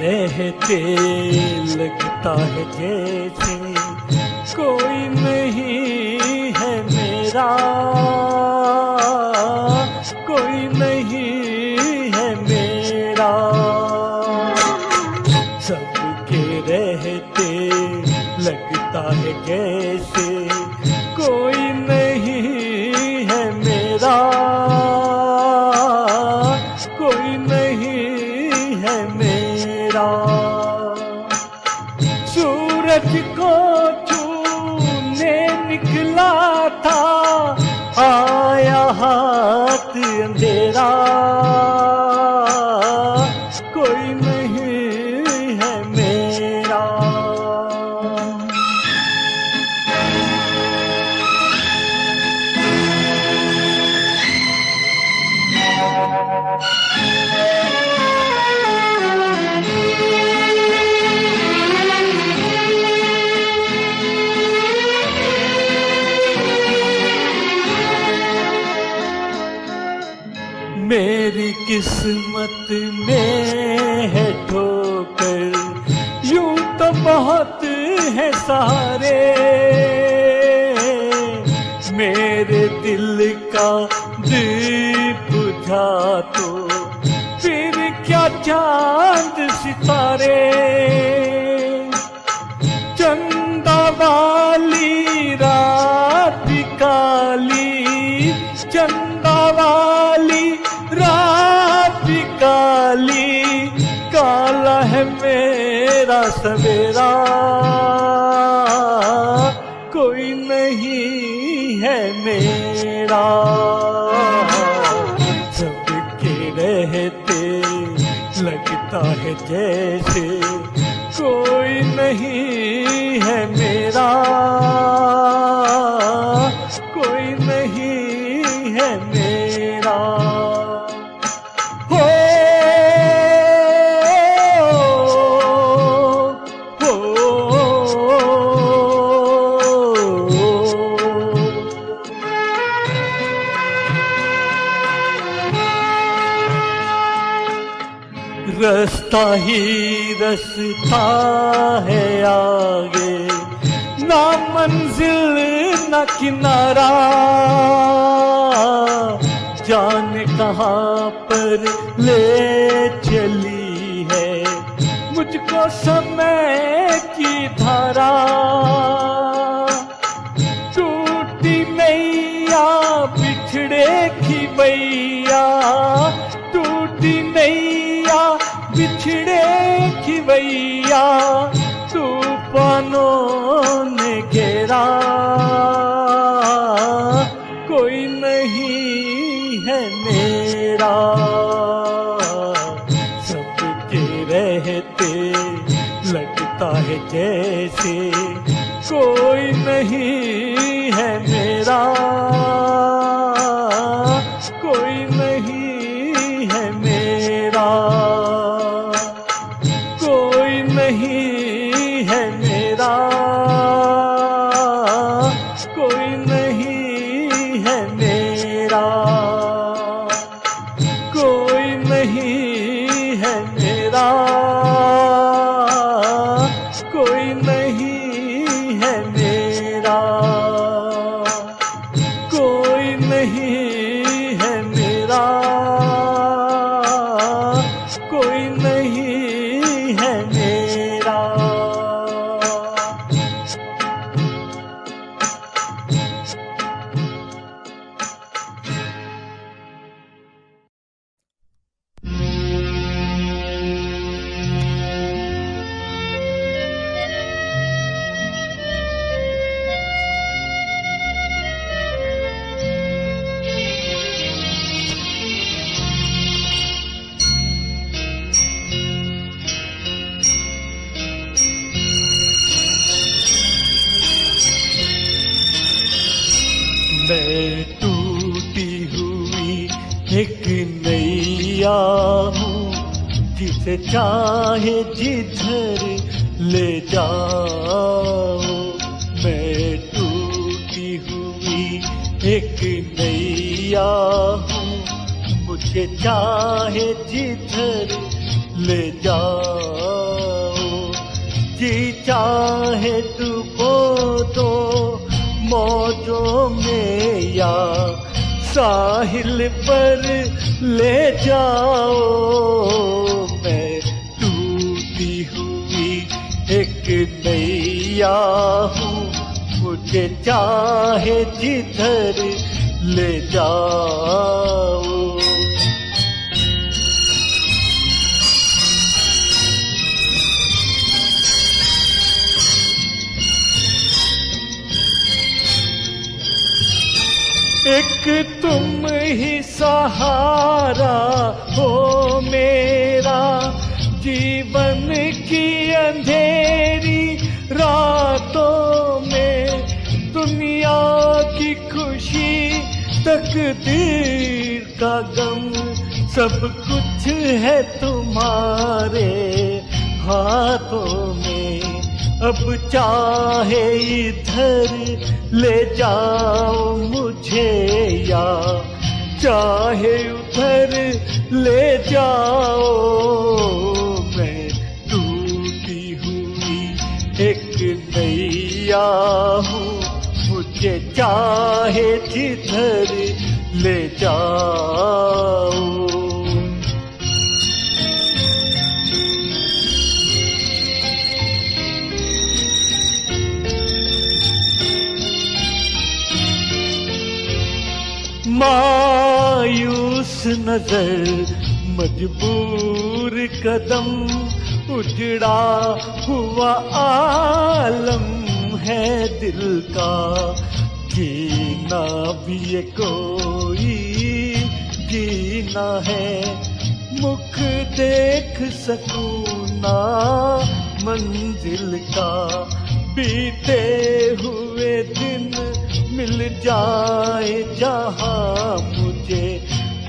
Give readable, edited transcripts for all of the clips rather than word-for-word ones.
रहते लगता है जैसे कोई नहीं है मेरा, कोई नहीं है मेरा। सबके रहते लगता है जैसे कोई नहीं है मेरा, कोई नहीं है मेरा। सूरज को छूने निकला था, आया हाथ अंधेरा, कोई नहीं है मेरा। मेरी किस्मत में है ठोकर, यूं तो बहुत है सहारे। मेरे दिल का दीप बुझा तो फिर क्या चांद सितारे। चंदा वाली रात काली, चंदा वाली रात काली, काला है मेरा सवेरा, कोई नहीं है मेरा। सबके रहते लगता है जैसे कोई नहीं है मेरा, कोई नहीं है मेरा। रास्ता ही रास्ता है आगे, ना मंजिल ना किनारा। जाने कहाँ पर ले चली है मुझको समय की धारा। टूटी नैया बिछड़े की बैया, टूटी नैया बिछड़े की बैया, तूफानों ने घेरा, कोई नहीं है मेरा। सबके रहते लगता है जैसे कोई नहीं है मेरा, कोई नहीं है मेरा, कोई नहीं है मेरा, कोई नहीं है मेरा, कोई नहीं है मेरा, कोई नहीं है मेरा, कोई नहीं है मेरा, कोई नहीं है मेरा। मैं टूटी हुई एक नैया हूँ, जिसे चाहे जिधर ले जाओ। मैं टूटी हुई एक नैया हूँ, मुझे चाहे जिधर ले जाओ। चाहे डुबो दो मौजों में या साहिल पर ले जाओ। मैं टूटी हुई एक नैया हूँ, मुझे चाहे जिधर ले जाओ। एक तुम ही सहारा हो मेरा, जीवन की अंधेरी रातों में। दुनिया की खुशी तकदीर का गम, सब कुछ है तुम्हारे हाथों में। अब चाहे इधर ले जाओ मुझे या चाहे उधर ले जाओ। मैं टूटी हुई एक नैया हूँ, मुझे चाहे जिधर ले जाओ। मायूस नजर मजबूर कदम, उजड़ा हुआ आलम है दिल का। जीना भी ये कोई जीना है, मुख देख सकूं ना मंजिल का। बीते हुए दिन मिल जाए जहाँ मुझे,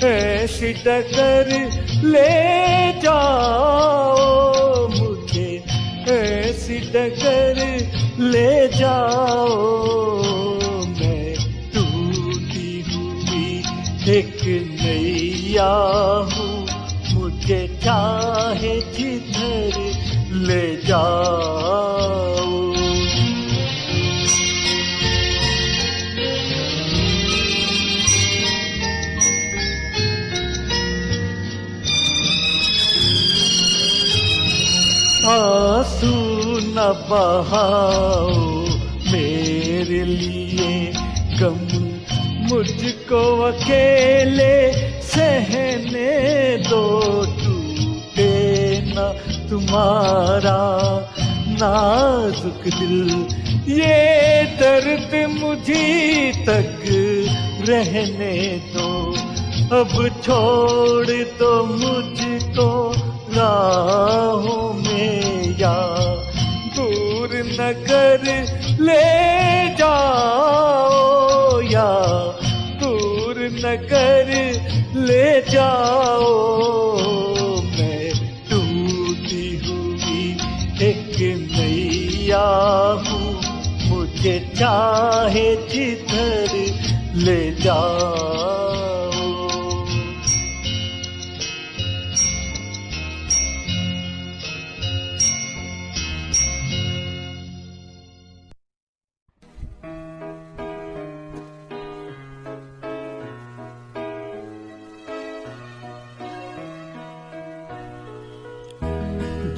ऐसी डगर ले जाओ मुझे, ऐसी डगर ले जाओ। मैं टूटी हुई एक नैया हूँ, मुझे चाहे जिधर ले जाओ। आंसू न बहाओ मेरे लिए, गम मुझको अकेले सहने दो। टूटे न तुम्हारा नाजुक दिल, ये दर्द मुझे तक रहने दो। अब छोड़ दो मुझको राहों में या दूर न कर ले जाओ, या दूर न कर ले जाओ। मैं टूटी हुई एक नैया हूँ, मुझे चाहे जिधर ले जाओ।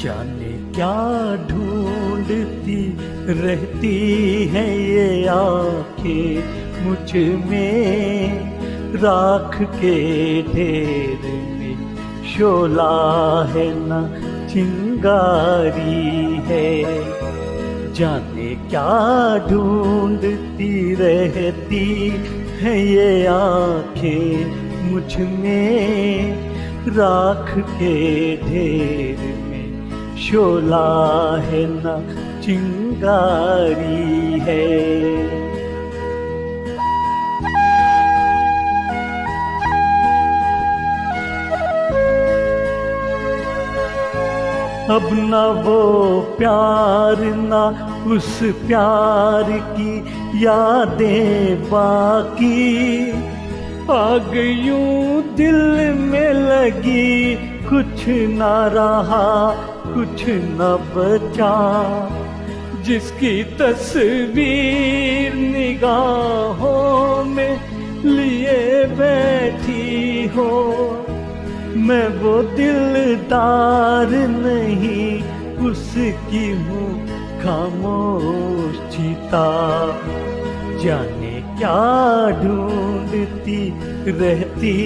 जाने क्या ढूंढती रहती है ये आंखें मुझ में, राख के ढेर में शोला है न चिंगारी है। जाने क्या ढूंढती रहती है ये आंखें मुझ में, राख के ढेर में शोला है न चिंगारी है। अब न वो प्यार न उस प्यार की यादें बाकी, आग यूं दिल में लगी, कुछ न रहा कुछ न बचा। जिसकी तस्वीर निगाहों में लिए बैठी हो। मैं वो दिलदार नहीं, उसकी हूँ खामोश चीता। जाने क्या ढूंढती रहती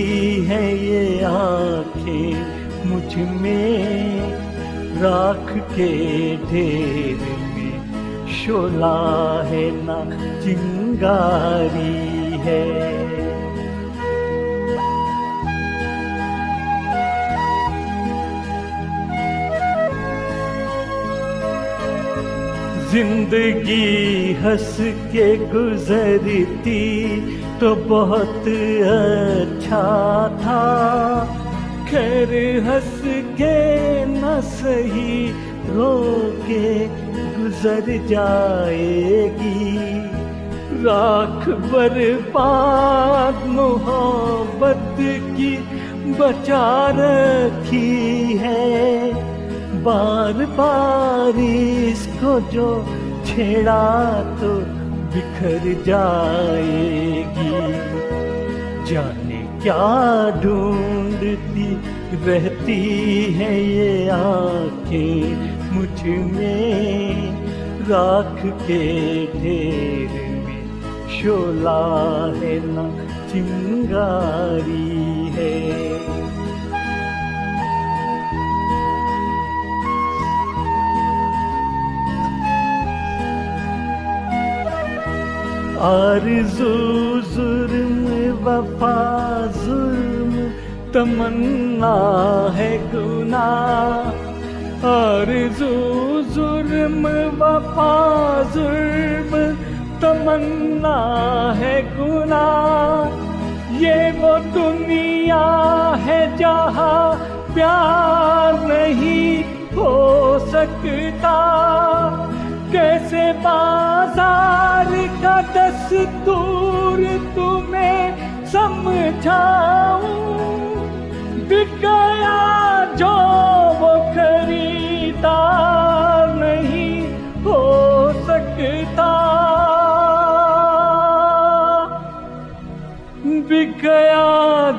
है ये आंखें मुझ में, राख के ढेर में शोला है ना चिंगारी है। जिंदगी हंस के गुजरती तो बहुत अच्छा था, खैर हंस के न सही रो के गुजर जाएगी। राख बर्बाद मोहब्बत की बचा रखी है, बार बार इसको जो छेड़ा तो बिखर जाएगी। जाने क्या ढूंढती रहती है ये आंखें मुझ में, राख के ढेर में शोला है ना चिंगारी है। आरज़ू जुर्म वफा जुर्म तमन्ना है गुनाह। आरज़ू जुर्म वफा जुर्म तमन्ना है गुनाह। ये वो दुनिया है जहाँ प्यार नहीं हो सकता। कैसे बाजार का दस्तूर तुम्हें समझाऊं, बिक गया जो वो खरीदार नहीं हो सकता। बिक गया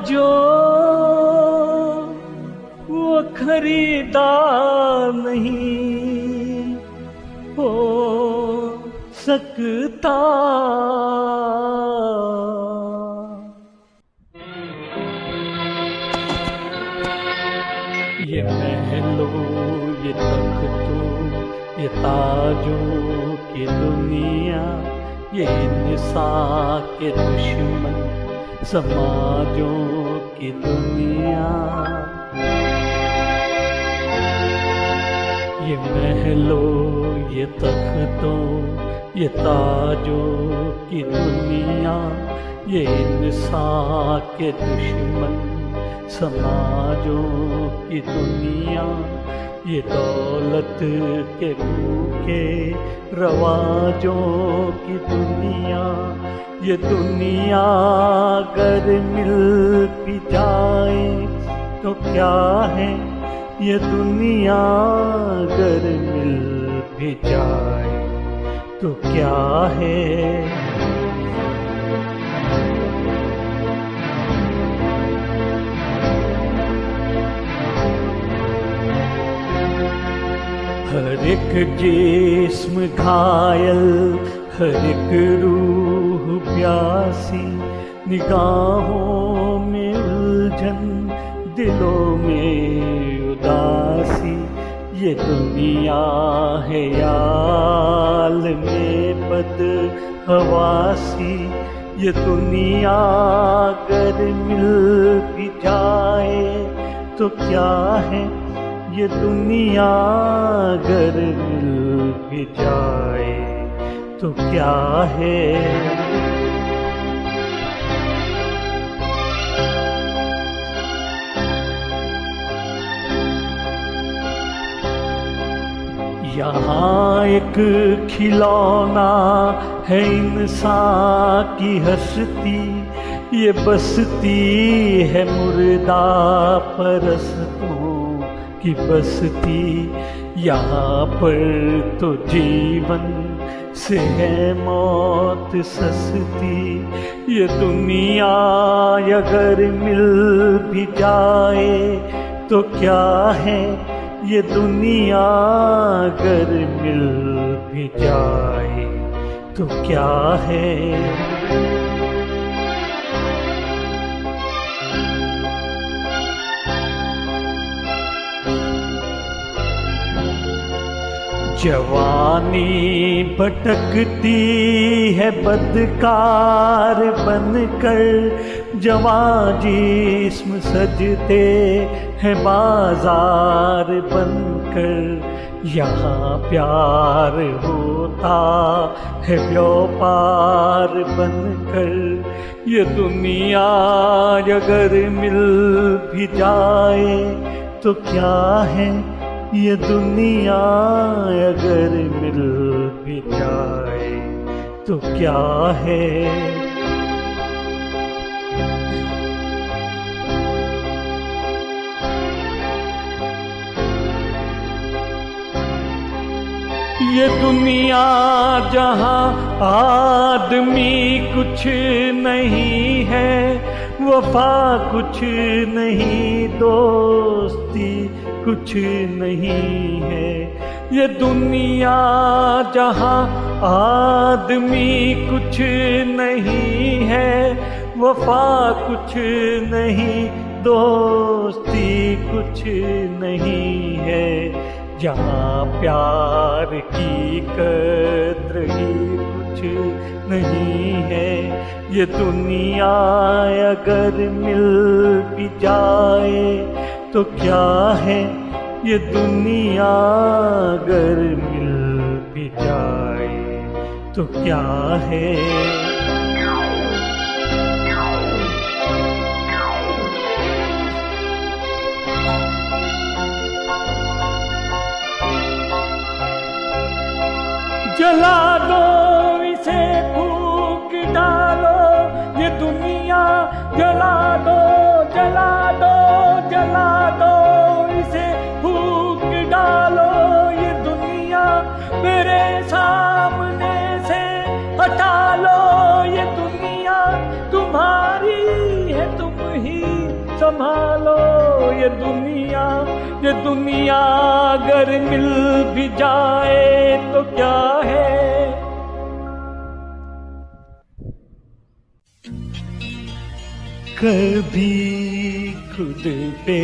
जो वो खरीदार नहीं हो सकता। ये महलों ये तख्तों ये ताजों की दुनिया, ये इंसान के दुश्मन समाजों की दुनिया। ये महलों ये तख्तों ये ताजों की दुनिया, ये इंसान के दुश्मन समाजों की दुनिया। ये दौलत के भूखे रवाजों की दुनिया। ये दुनिया अगर मिल भी जाए तो क्या है, ये दुनिया अगर मिल भी जाए तो क्या है। हर एक जिस्म घायल, हर एक रूह प्यासी, निगाहों में उलझन दिलों में उदासी। ये दुनिया है याल में बद हवासी। ये दुनिया अगर मिल भी जाए तो क्या है, ये दुनिया अगर मिल भी जाए तो क्या है। यहाँ एक खिलौना है इंसान की हस्ती, ये बसती है मुर्दा परस्तों की बसती, यहाँ पर तो जीवन से है मौत सस्ती। ये दुनिया अगर मिल भी जाए तो क्या है, ये दुनिया अगर मिल भी जाए तो क्या है। जवानी भटकती है बदकार बनकर, जवां जिस्म सजते हैं बाजार बनकर। यहाँ प्यार होता है व्यापार बनकर। ये दुनिया अगर मिल भी जाए तो क्या है, ये दुनिया अगर मिल भी जाए तो क्या है। ये दुनिया जहाँ आदमी कुछ नहीं है, वफा कुछ नहीं, दोस्ती कुछ नहीं है। ये दुनिया जहाँ आदमी कुछ नहीं है, वफा कुछ नहीं, दोस्ती कुछ नहीं है। जहाँ प्यार की कद्र ही कुछ नहीं है। ये दुनिया अगर मिल भी जाए तो क्या है, ये दुनिया अगर मिल भी जाए तो क्या है। जला दो इसे, फूंक डालो ये दुनिया, जला दो जला दो जला दो इसे, फूंक डालो ये दुनिया, मेरे सामने से हटा लो ये दुनिया। तुम्हारी है तुम ही संभालो ये दुनिया। ये दुनिया अगर मिल भी जाए तो क्या है। कभी खुद पे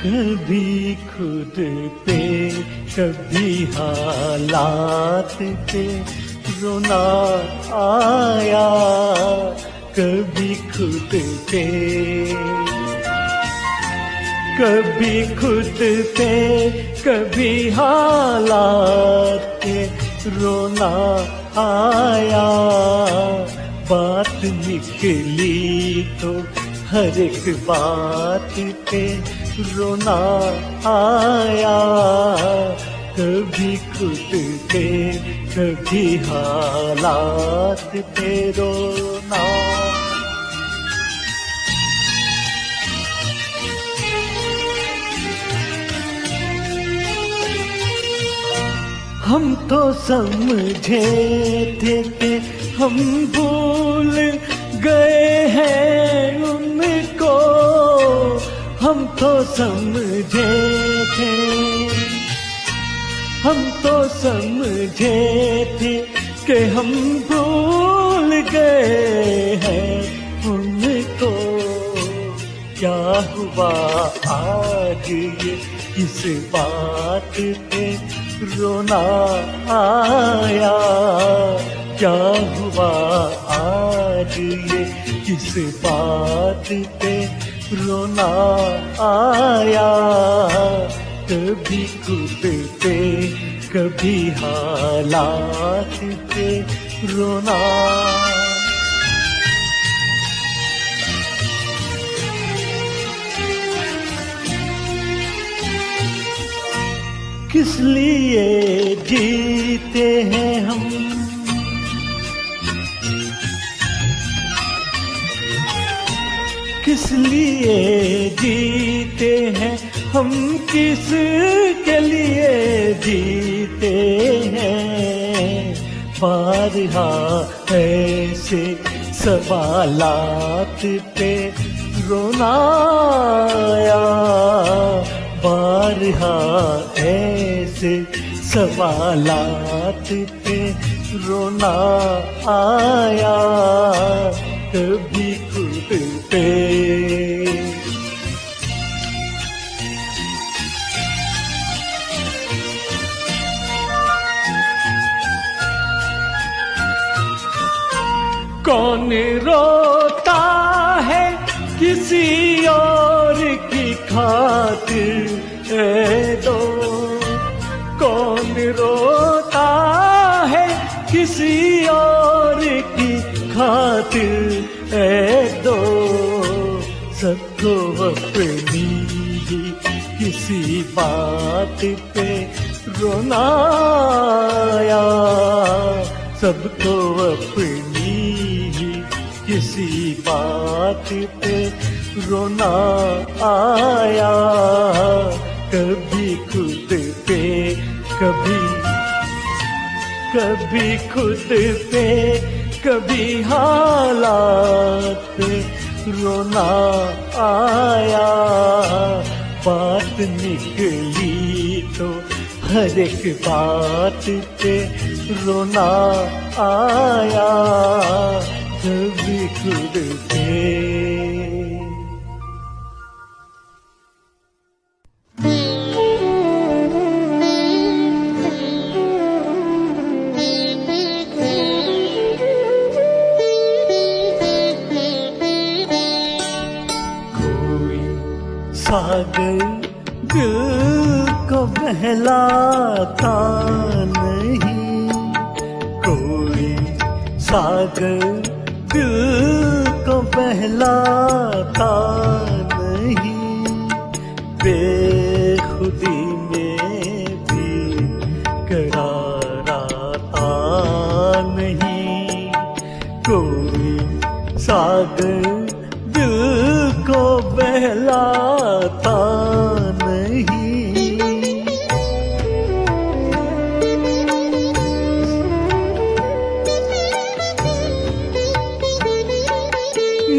कभी खुद पे, कभी हालात पे रोना आया। कभी खुद पे, कभी खुद पे, कभी हालात पे रोना आया। बात निकली तो हर एक बात पे रोना आया। कभी खुद पे, कभी हालात पे रोना। हम तो समझे थे कि हम भूल गए हैं उनको। हम तो समझे थे, हम तो समझे थे कि हम भूल गए हैं उनको। क्या हुआ आज ये इस बात पे रोना आया। क्या हुआ आज ये किस बात पे रोना आया। कभी खुद पे, कभी हालात पे रोना। किस लिए जीते हैं हम, किस लिए जीते हैं हम, किस के लिए जीते हैं। बारहा ऐसे सवालात पे रोना आया, बारहा ऐसे सवालात पे रोना आया, कभी खुद पे। कौन रोता है किसी और की खातिर ए दो, कौन रोता है किसी और की खातिर ए दो। सबको अपनी ही किसी बात पे रोना आया, सबको अपनी ही किसी बात पे रोना आया, कभी खुद पे, कभी खुद पे, कभी हालात पे रोना आया। बात निकली तो हर एक बात पे रोना आया, कभी खुद पे। सागर दिल को बहलाता नहीं, कोई सागर दिल को बहलाता नहीं। बेखुदी में भी करार आता नहीं, कोई सागर दिल को बहलाता नहीं।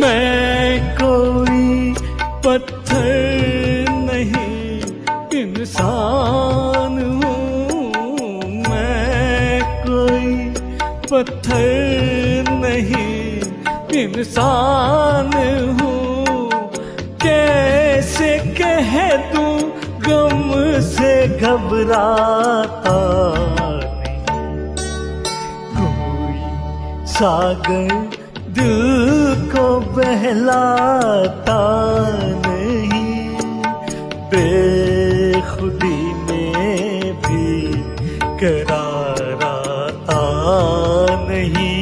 मैं कोई पत्थर नहीं इंसान हूँ, मैं कोई पत्थर नहीं इंसान हूँ। कैसे कह दूं गम से घबराता नहीं, कोई सागर दिल को बहलाता नहीं। बेखुदी में भी करार आता नहीं।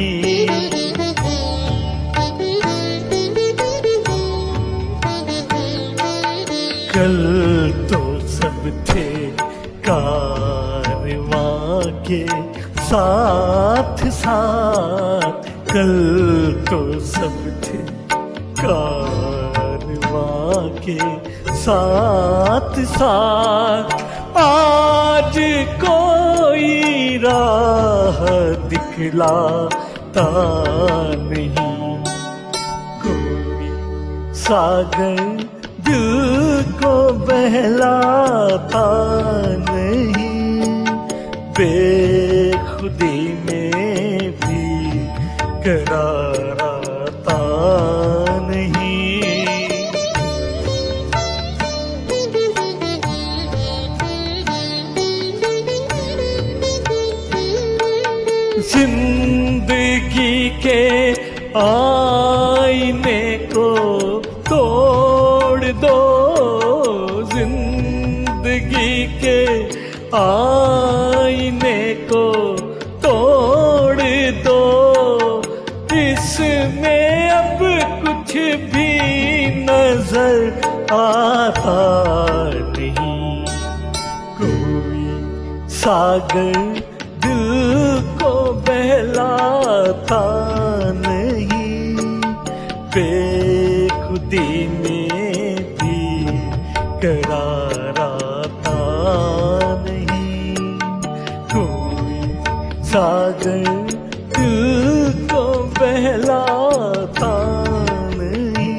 कल तो सब थे कारवां के साथ साथ, कल तो सब थे कारवां के साथ साथ। आज कोई राह दिखलाता नहीं, कोई सागर दिल को बहलाता नहीं। बेखुदी में भी करार आता नहीं। जिंदगी के आईने को तोड़ दो, जिंदगी के आईने को तोड़ दो। इसमें अब कुछ भी नजर आता नहीं, कोई सागर दिल को बहलाता नहीं। बेखुदी खुदी में भी कराराता नहीं। कोई सागर दिल को बहलाता नहीं।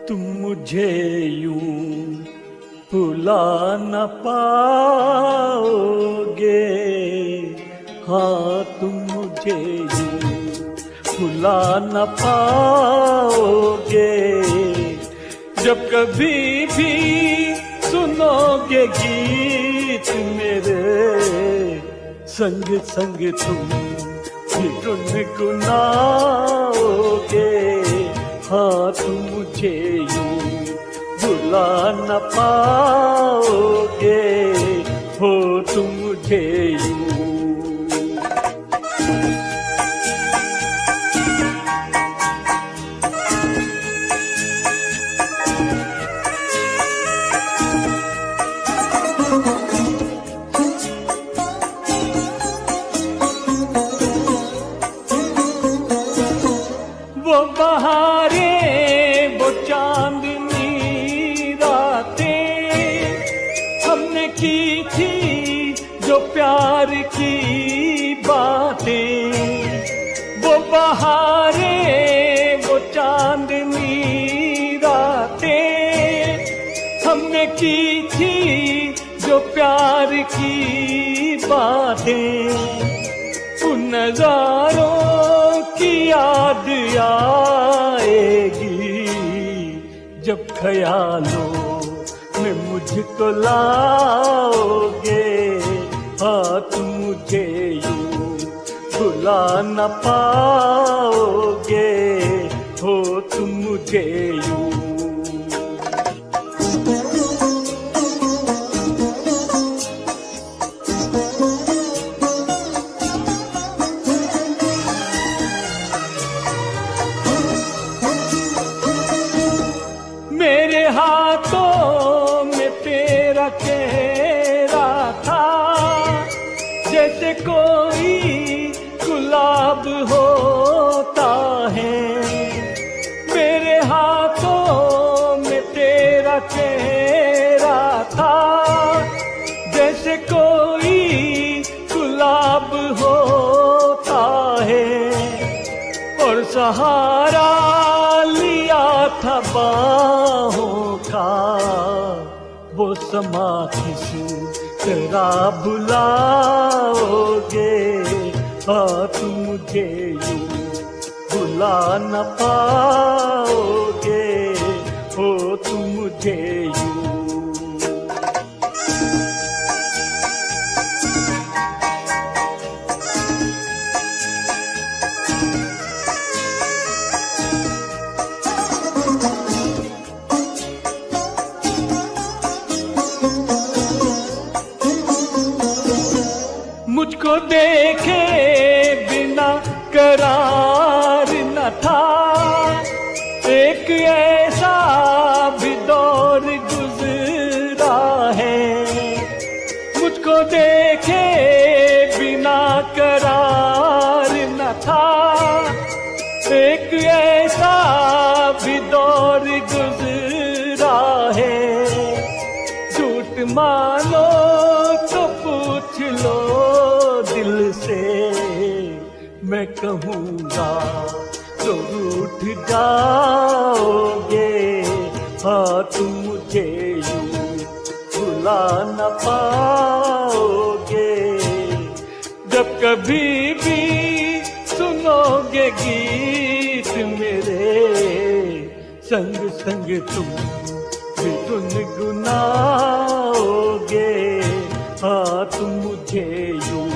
तुम मुझे यूं भुला न पाओगे, हाँ तुम मुझे यूं भुला न पाओगे। जब कभी भी सुनोगे गीत मेरे, संग संग तुम भी गुनगुनाओगे। हाँ तुम मुझे यूं भुला न पाओगे, हो तुम मुझे यूं। वो बहारें, वो चांदनी रातें हमने की थी जो प्यार की बातें। वो बहारें, वो चांदनी रातें हमने की थी जो प्यार की बातें। उन नजारों की याद आएगी जब ख्यालों में मुझको लाओगे। हाँ तुम मुझे यूं भुला न पाओगे, हो तुम मुझे यूं। मेरे हाथों में तेरा चेहरा था, जैसे कोई गुलाब होता है। मेरे हाथों में तेरा चेहरा था, जैसे कोई गुलाब होता है। और सहारा लिया था बाहों का, वो समा किस तरह बुलाओगे। हाँ तुम मुझे यूं भुला न पाओगे, हो तुम मुझे यूं। मुझको देखे बिना करार न था, एक ऐसा भी दौर गुजरा है। मुझको देखे बिना करार न था, एक ऐसा भी दौर गुजरा है। झूठ मानो तो पूछ लो दिल से, मैं कहूँगा तो रूठ जाओगे। हाँ तुम मुझे यूं भुला न पाओगे। जब कभी भी सुनोगे गीत मेरे, संग संग तुम भी गुनगुनाओगे। हाँ तुम मुझे यूं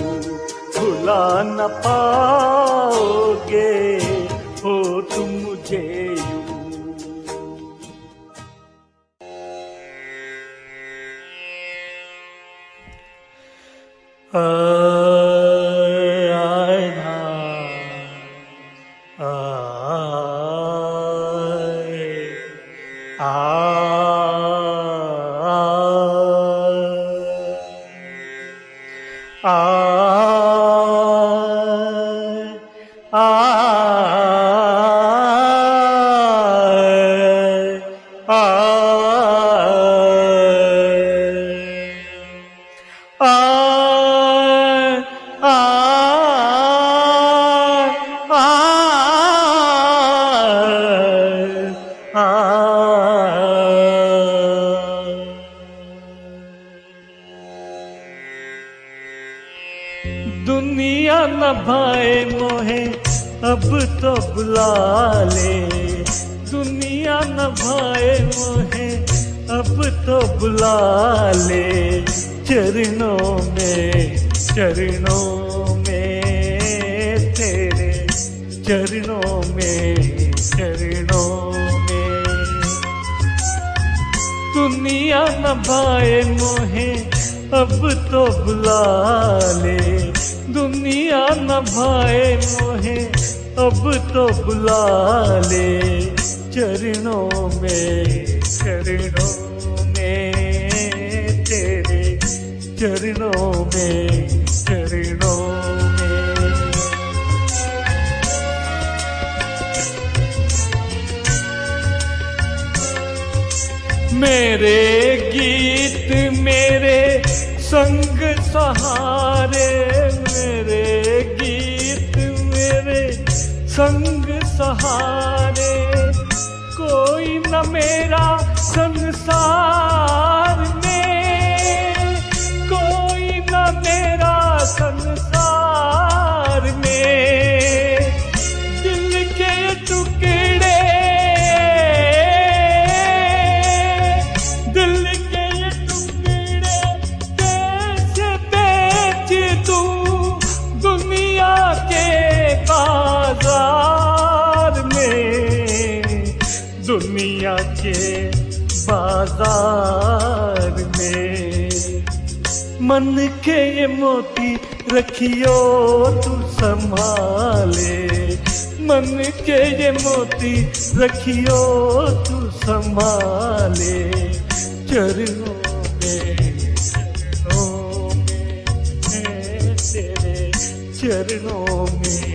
भुला न पाओगे, हो तुम मुझे यूं। आ आ आ दुनिया न भाए मोहे अब तो बुला ले, दुनिया न भाए मोहे अब तो बुला ले, चरणों में तेरे चरणों में दुनिया न भाए मोहे अब तो बुला ले, दुनिया न भाए मोहे अब तो बुला ले, चरणों में तेरे चरणों में मेरे गीत मेरे संग सहारे, मेरे गीत मेरे संग सहारे, कोई न मेरा संसार में, कोई न मेरा संसार में, दिल के टुकड़े दुनिया के बाजार में, मन के ये मोती रखियो तू संभाले, मन के ये मोती रखियो तू संभाले, चरणों में तेरे चरणों में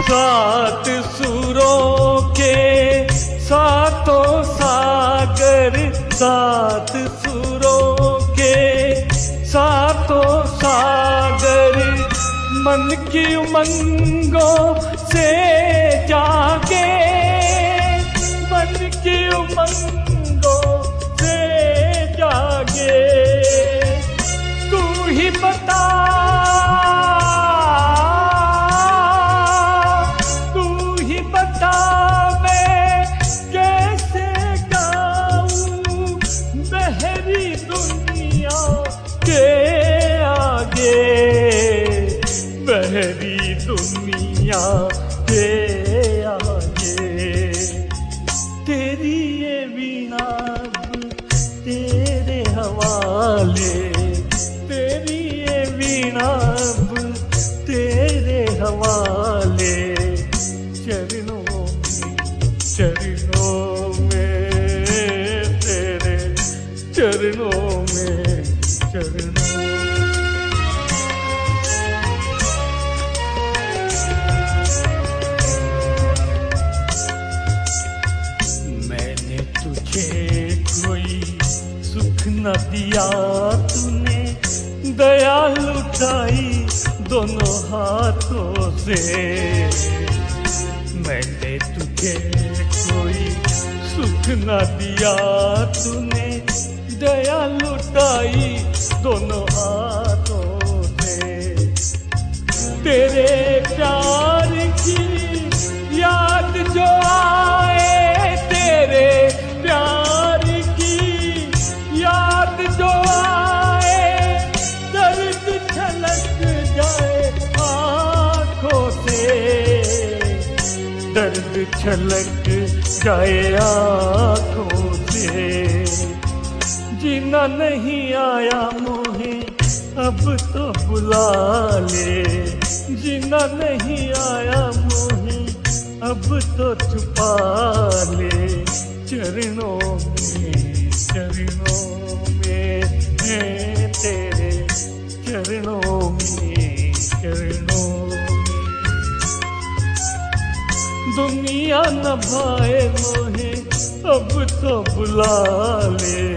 सात सुरों के सातों सागर, सात सुरों के सातों सागर, मन की उमंगों से जागे, मन की उमंगों से जागे, तू ही बता बहरी दुनिया के आगे, तेरी ये वीणा तेरे हवाले, तेरी ये वीणा तेरे हवाले, चरणों में तेरे चरणों में कोई सुख न दिया तूने, दया लुटाई दोनों हाथों से, मैंने तुझे कोई सुख न दिया तूने, दया लुटाई दोनों हाथों से, तेरे प्यार की याद जो आए, तेरे प्यार की याद जो आए, दर्द छलक जाए आँखों से, दर्द छलक जाए आँखों से, जीना नहीं आया मोहे अब तो बुला ले, जीना नहीं आया मोहे अब तो छुपा ले चरणों में, चरणों में है तेरे, चरणों में, चरणों में। दुनिया न भाए मोहे अब तो बुला ले,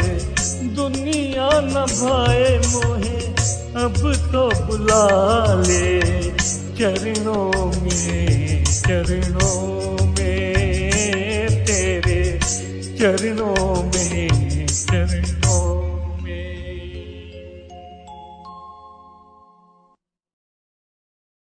दुनिया न भाए मोहे अब तो बुला ले चरणों में, चरणों में तेरे, चरणों में, चरणों